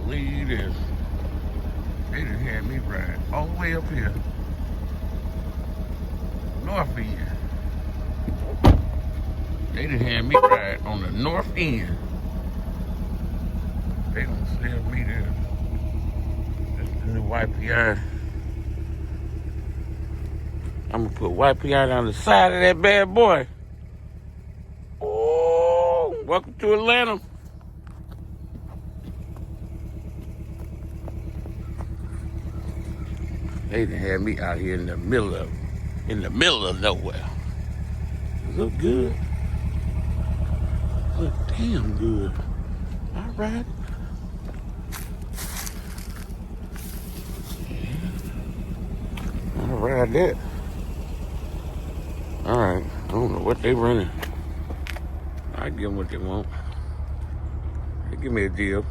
believe this. They done had me ride all the way up here. North end. They done had me ride on the north end. They done sell me there. That's the new YPI. I'm gonna put YPI down the side of that bad boy. Oh, welcome to Atlanta. They done had me out here in the middle of nowhere. Look good. Look damn good. All right. Yeah. I'll ride that. All right. I don't know what they running. I give them what they want. They give me a deal.